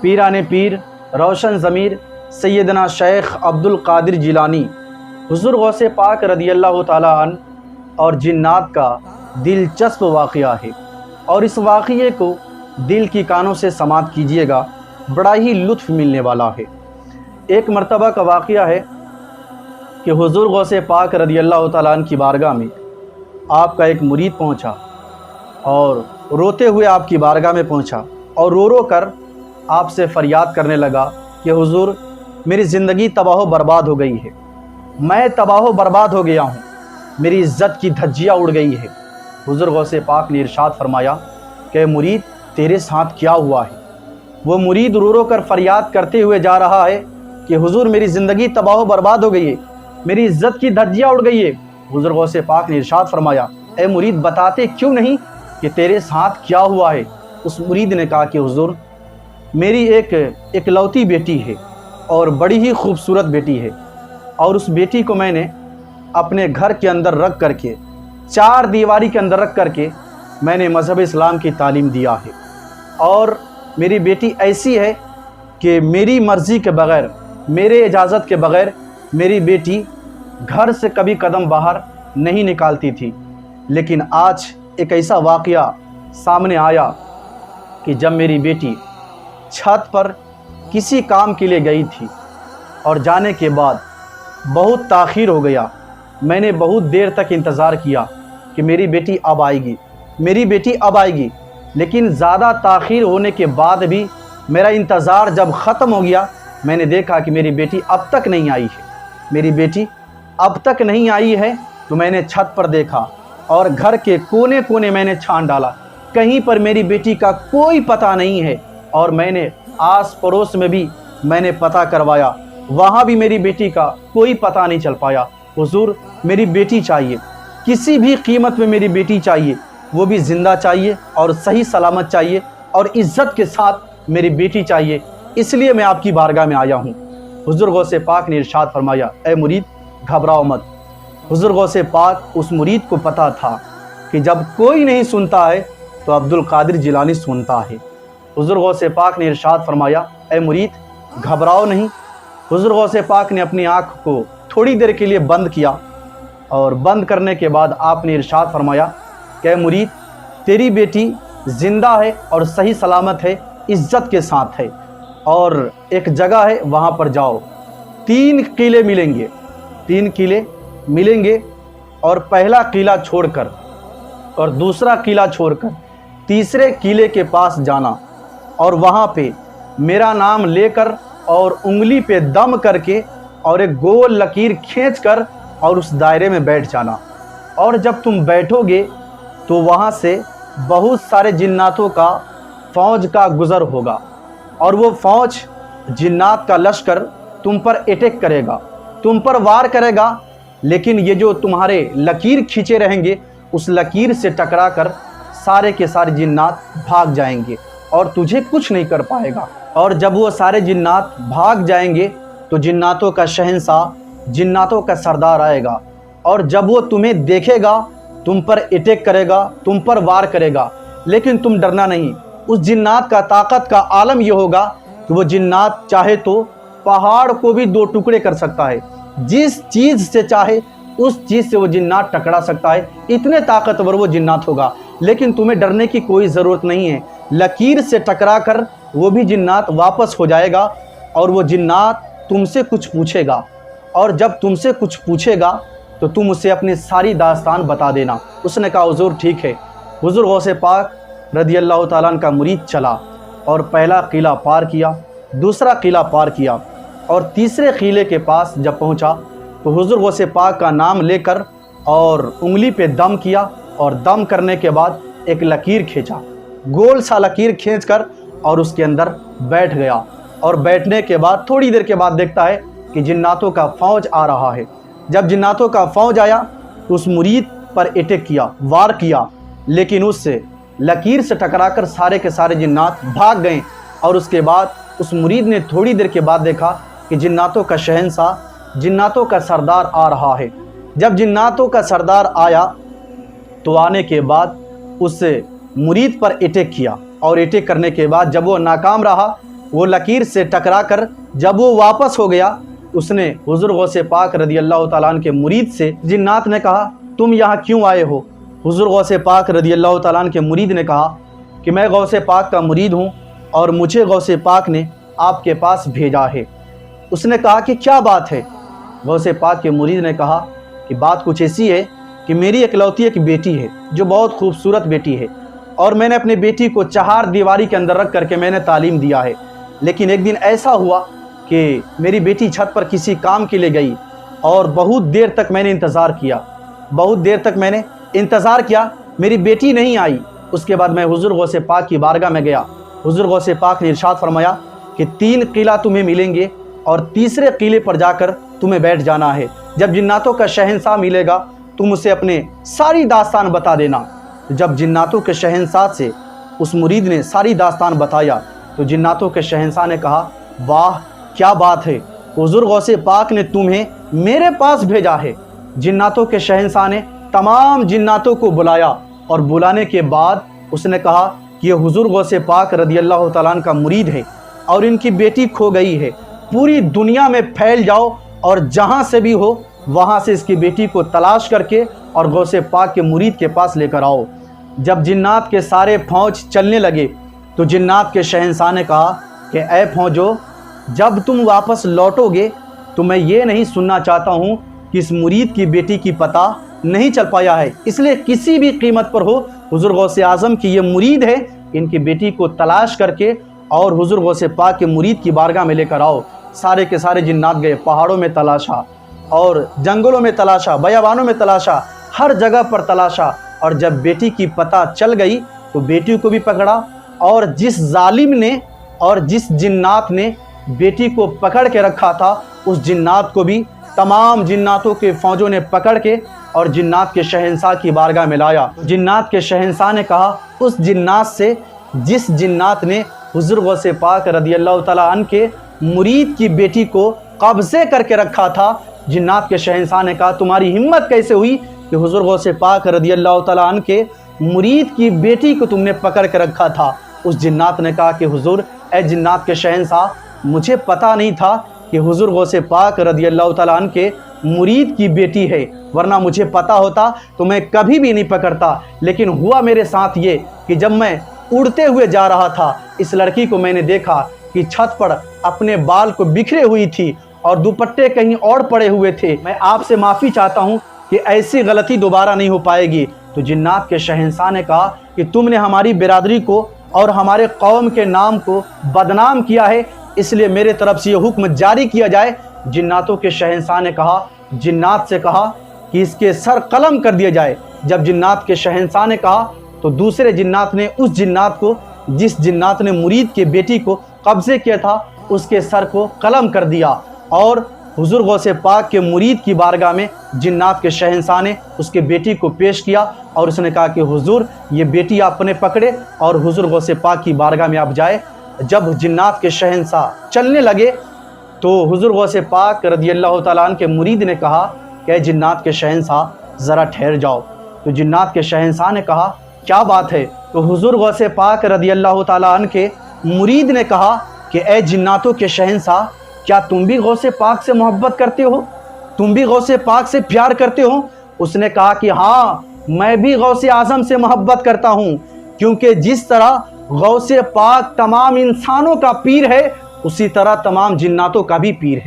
پیران پیر روشن ضمیر سیدنا شیخ عبد القادر جیلانی حضور غوث پاک رضی اللہ تعالیٰ عنہ اور جنات کا دلچسپ واقعہ ہے، اور اس واقعے کو دل کی کانوں سے سماعت کیجیے گا، بڑا ہی لطف ملنے والا ہے۔ ایک مرتبہ کا واقعہ ہے کہ حضور غوث پاک رضی اللہ تعالیٰ عنہ کی بارگاہ میں آپ کا ایک مرید پہنچا اور روتے ہوئے آپ کی بارگاہ میں پہنچا اور رو رو کر آپ سے فریاد کرنے لگا کہ حضور میری زندگی تباہ و برباد ہو گئی ہے، میں تباہ و برباد ہو گیا ہوں، میری عزت کی دھجیاں اڑ گئی ہے۔ حضور غوث پاک نے ارشاد فرمایا کہ مرید تیرے ساتھ کیا ہوا ہے؟ وہ مرید رو رو کر فریاد کرتے ہوئے جا رہا ہے کہ حضور میری زندگی تباہ و برباد ہو گئی ہے، میری عزت کی دھجیاں اڑ گئی ہے۔ حضور غوث پاک نے ارشاد فرمایا اے مرید بتاتے کیوں نہیں کہ تیرے ساتھ کیا ہوا ہے؟ اس مرید نے کہا کہ حضور میری ایک اکلوتی بیٹی ہے اور بڑی ہی خوبصورت بیٹی ہے، اور اس بیٹی کو میں نے اپنے گھر کے اندر رکھ کر کے، چار دیواری کے اندر رکھ کر کے میں نے مذہب اسلام کی تعلیم دیا ہے، اور میری بیٹی ایسی ہے کہ میری مرضی کے بغیر، میرے اجازت کے بغیر میری بیٹی گھر سے کبھی قدم باہر نہیں نکالتی تھی۔ لیکن آج ایک ایسا واقعہ سامنے آیا کہ جب میری بیٹی چھت پر کسی کام کے لیے گئی تھی اور جانے کے بعد بہت تاخیر ہو گیا، میں نے بہت دیر تک انتظار کیا کہ میری بیٹی اب آئے گی، میری بیٹی اب آئے گی، لیکن زیادہ تاخیر ہونے کے بعد بھی میرا انتظار جب ختم ہو گیا، میں نے دیکھا کہ میری بیٹی اب تک نہیں آئی ہے، میری بیٹی اب تک نہیں آئی ہے۔ تو میں نے چھت پر دیکھا اور گھر کے کونے کونے میں نے چھان ڈالا، کہیں پر میری بیٹی کا کوئی پتہ نہیں ہے، اور میں نے آس پڑوس میں بھی میں نے پتہ کروایا، وہاں بھی میری بیٹی کا کوئی پتہ نہیں چل پایا۔ حضور میری بیٹی چاہیے، کسی بھی قیمت میں میری بیٹی چاہیے، وہ بھی زندہ چاہیے اور صحیح سلامت چاہیے اور عزت کے ساتھ میری بیٹی چاہیے، اس لیے میں آپ کی بارگاہ میں آیا ہوں۔ حضور غوث پاک نے ارشاد فرمایا اے مرید گھبراؤ مت۔ حضور غوث پاک اس مرید کو پتہ تھا کہ جب کوئی نہیں سنتا ہے تو عبد القادر جیلانی سنتا ہے۔ حضور غوث پاک نے ارشاد فرمایا اے مرید گھبراؤ نہیں۔ حضور غوث پاک نے اپنی آنکھ کو تھوڑی دیر کے لیے بند کیا، اور بند کرنے کے بعد آپ نے ارشاد فرمایا کہ اے مرید تیری بیٹی زندہ ہے اور صحیح سلامت ہے، عزت کے ساتھ ہے، اور ایک جگہ ہے وہاں پر جاؤ، 3 قلعے ملیں گے، 3 قلعے ملیں گے، اور پہلا قلعہ چھوڑ کر اور دوسرا قلعہ چھوڑ کر تیسرے قلعے کے پاس جانا، اور وہاں پہ میرا نام لے کر اور انگلی پہ دم کر کے اور ایک گول لکیر کھینچ کر اور اس دائرے میں بیٹھ جانا، اور جب تم بیٹھو گے تو وہاں سے بہت سارے جناتوں کا فوج کا گزر ہوگا، اور وہ فوج جنات کا لشکر تم پر اٹیک کرے گا، تم پر وار کرے گا، لیکن یہ جو تمہارے لکیر کھینچے رہیں گے اس لکیر سے ٹکرا کر سارے کے سارے جنات بھاگ جائیں گے اور تجھے کچھ نہیں کر پائے گا۔ اور جب وہ سارے جنات بھاگ جائیں گے تو جناتوں کا شہنشاہ، جناتوں کا سردار آئے گا، اور جب وہ تمہیں دیکھے گا تم پر اٹیک کرے گا، تم پر وار کرے گا، لیکن تم ڈرنا نہیں۔ اس جنات کا طاقت کا عالم یہ ہوگا کہ وہ جنات چاہے تو پہاڑ کو بھی 2 ٹکڑے کر سکتا ہے، جس چیز سے چاہے اس چیز سے وہ جنات ٹکرا سکتا ہے، اتنے طاقتور وہ جنات ہوگا۔ لیکن تمہیں ڈرنے کی کوئی ضرورت نہیں ہے، لکیر سے ٹکرا کر وہ بھی جنات واپس ہو جائے گا، اور وہ جنات تم سے کچھ پوچھے گا، اور جب تم سے کچھ پوچھے گا تو تم اسے اپنی ساری داستان بتا دینا۔ اس نے کہا حضور ٹھیک ہے۔ حضور غوث پاک رضی اللہ تعالیٰ عنہ کا مرید چلا اور پہلا قلعہ پار کیا، دوسرا قلعہ پار کیا، اور تیسرے قلعے کے پاس جب پہنچا تو حضور غوث پاک کا نام لے کر اور انگلی پہ دم کیا، اور دم کرنے کے بعد ایک لکیر کھینچا، گول سا لکیر کھینچ کر اور اس کے اندر بیٹھ گیا، اور بیٹھنے کے بعد تھوڑی دیر کے بعد دیکھتا ہے کہ جناتوں کا فوج آ رہا ہے۔ جب جناتوں کا فوج آیا تو اس مرید پر اٹیک کیا، وار کیا، لیکن اس سے لکیر سے ٹکرا کر سارے کے سارے جنات بھاگ گئے، اور اس کے بعد اس مرید نے تھوڑی دیر کے بعد دیکھا کہ جناتوں کا شہنشاہ، جناتوں کا سردار آ رہا ہے۔ جب جناتوں کا سردار آیا تو آنے کے بعد اس مرید پر اٹیک کیا، اور اٹیک کرنے کے بعد جب وہ ناکام رہا وہ لکیر سے ٹکرا کر جب وہ واپس ہو گیا، اس نے حضور غوث پاک رضی اللہ تعالیٰ عنہ کے مرید سے، جنات نے کہا تم یہاں کیوں آئے ہو؟ حضور غوث پاک رضی اللہ تعالیٰ عنہ کے مرید نے کہا کہ میں غوث پاک کا مرید ہوں اور مجھے غوث پاک نے آپ کے پاس بھیجا ہے۔ اس نے کہا کہ کیا بات ہے؟ غوث پاک کے مرید نے کہا کہ بات کچھ ایسی ہے کہ میری اکلوتی ایک بیٹی ہے جو بہت خوبصورت بیٹی ہے، اور میں نے اپنی بیٹی کو چہار دیواری کے اندر رکھ کر کے میں نے تعلیم دیا ہے، لیکن ایک دن ایسا ہوا کہ میری بیٹی چھت پر کسی کام کے لیے گئی اور بہت دیر تک میں نے انتظار کیا، میری بیٹی نہیں آئی۔ اس کے بعد میں حضور غوث پاک کی بارگاہ میں گیا۔ حضور غوث پاک نے ارشاد فرمایا کہ 3 قلعہ تمہیں ملیں گے اور تیسرے قلعے پر جا کر تمہیں بیٹھ جانا ہے۔ جب جناتوں کا شہنشاہ ملے گا تم اسے اپنے ساری داستان بتا دینا۔ جب جناتوں کے شہنشاہ سے اس مرید نے ساری داستان بتایا تو جناتوں کے شہنشاہ نے کہا واہ کیا بات ہے، حضور غوث پاک نے تمہیں میرے پاس بھیجا ہے۔ جناتوں کے شہنشاہ نے تمام جناتوں کو بلایا اور بلانے کے بعد اس نے کہا کہ یہ حضور غوث پاک رضی اللہ تعالیٰ عنہ کا مرید ہے اور ان کی بیٹی کھو گئی ہے، پوری دنیا میں پھیل جاؤ اور جہاں سے بھی ہو وہاں سے اس کی بیٹی کو تلاش کر کے اور غوث پاک کے مرید کے پاس لے کر آؤ۔ جب جنات کے سارے فوج چلنے لگے تو جنات کے شہنشاہ نے کہا کہ اے فوجو، جب تم واپس لوٹو گے تو میں یہ نہیں سننا چاہتا ہوں کہ اس مرید کی بیٹی کی پتہ نہیں چل پایا ہے، اس لیے کسی بھی قیمت پر ہو حضور غوث اعظم کی یہ مرید ہے، ان کی بیٹی کو تلاش کر کے اور حضور غوث پاک کے مرید کی بارگاہ میں لے کر آؤ۔ سارے کے سارے جنات گئے، پہاڑوں میں تلاشا اور جنگلوں میں تلاشا، بیابانوں میں تلاشا، ہر جگہ پر تلاشا، اور جب بیٹی کی پتہ چل گئی تو بیٹی کو بھی پکڑا، اور جس ظالم نے اور جس جنات نے بیٹی کو پکڑ کے رکھا تھا اس جنات کو بھی تمام جناتوں کے فوجوں نے پکڑ کے اور جنات کے شہنشاہ کی بارگاہ میں لایا۔ جنات کے شہنشاہ نے کہا اس جنات سے جس جنات نے حضور غوث پاک رضی اللہ تعالیٰ عنہ کے مرید کی بیٹی کو قبضے کر کے رکھا تھا، جنات کے شہنشاہ نے کہا تمہاری ہمت کیسے ہوئی کہ حضور غوث پاک رضی اللہ تعالیٰ عنہ کے مرید کی بیٹی کو تم نے پکڑ کے رکھا تھا؟ اس جنات نے کہا کہ حضور اے جنات کے شہنشاہ، مجھے پتہ نہیں تھا کہ حضور غوث پاک رضی اللہ تعالیٰ عنہ کے مرید کی بیٹی ہے، ورنہ مجھے پتہ ہوتا تو میں کبھی بھی نہیں پکڑتا، لیکن ہوا میرے ساتھ یہ کہ جب میں اڑتے ہوئے جا رہا تھا اس لڑکی کو میں نے دیکھا کہ چھت پر اپنے بال کو بکھرے ہوئی تھی اور دوپٹے کہیں اور پڑے ہوئے تھے، میں آپ سے معافی چاہتا ہوں کہ ایسی غلطی دوبارہ نہیں ہو پائے گی۔ تو جنات کے شہنشاہ نے کہا کہ تم نے ہماری برادری کو اور ہمارے قوم کے نام کو بدنام کیا ہے، اس لیے میرے طرف سے یہ حکم جاری کیا جائے۔ جناتوں کے شہنشاہ نے کہا، جنات سے کہا کہ اس کے سر قلم کر دیا جائے۔ جب جنات کے شہنشاہ نے کہا تو دوسرے جنات نے اس جنات کو جس جنات نے مرید کے بیٹی کو قبضے کیا تھا اس کے سر کو قلم کر دیا، اور حضور غوث پاک کے مرید کی بارگاہ میں جنات کے شہنشاہ نے اس کے بیٹی کو پیش کیا اور اس نے کہا کہ حضور یہ بیٹی آپ نے پکڑے اور حضور غوث پاک کی بارگاہ میں آپ جائے۔ جب جنات کے شہنشاہ چلنے لگے تو حضور غوث پاک رضی اللہ تعالیٰ عنہ کے مرید نے کہا کہ اے جنات کے شہنشاہ ذرا ٹھہر جاؤ۔ تو جنات کے شہنشاہ نے کہا کیا بات ہے؟ تو حضور غوث پاک رضی اللہ تعالیٰ عنہ کے مرید نے کہا کہ اے جناتوں کے شہنشاہ، کیا تم بھی غوث پاک سے محبت کرتے ہو؟ تم بھی غوث پاک سے پیار کرتے ہو؟ اس نے کہا کہ ہاں میں بھی غوث اعظم سے محبت کرتا ہوں، کیونکہ جس طرح غوث پاک تمام انسانوں کا پیر ہے اسی طرح تمام جناتوں کا بھی پیر ہے۔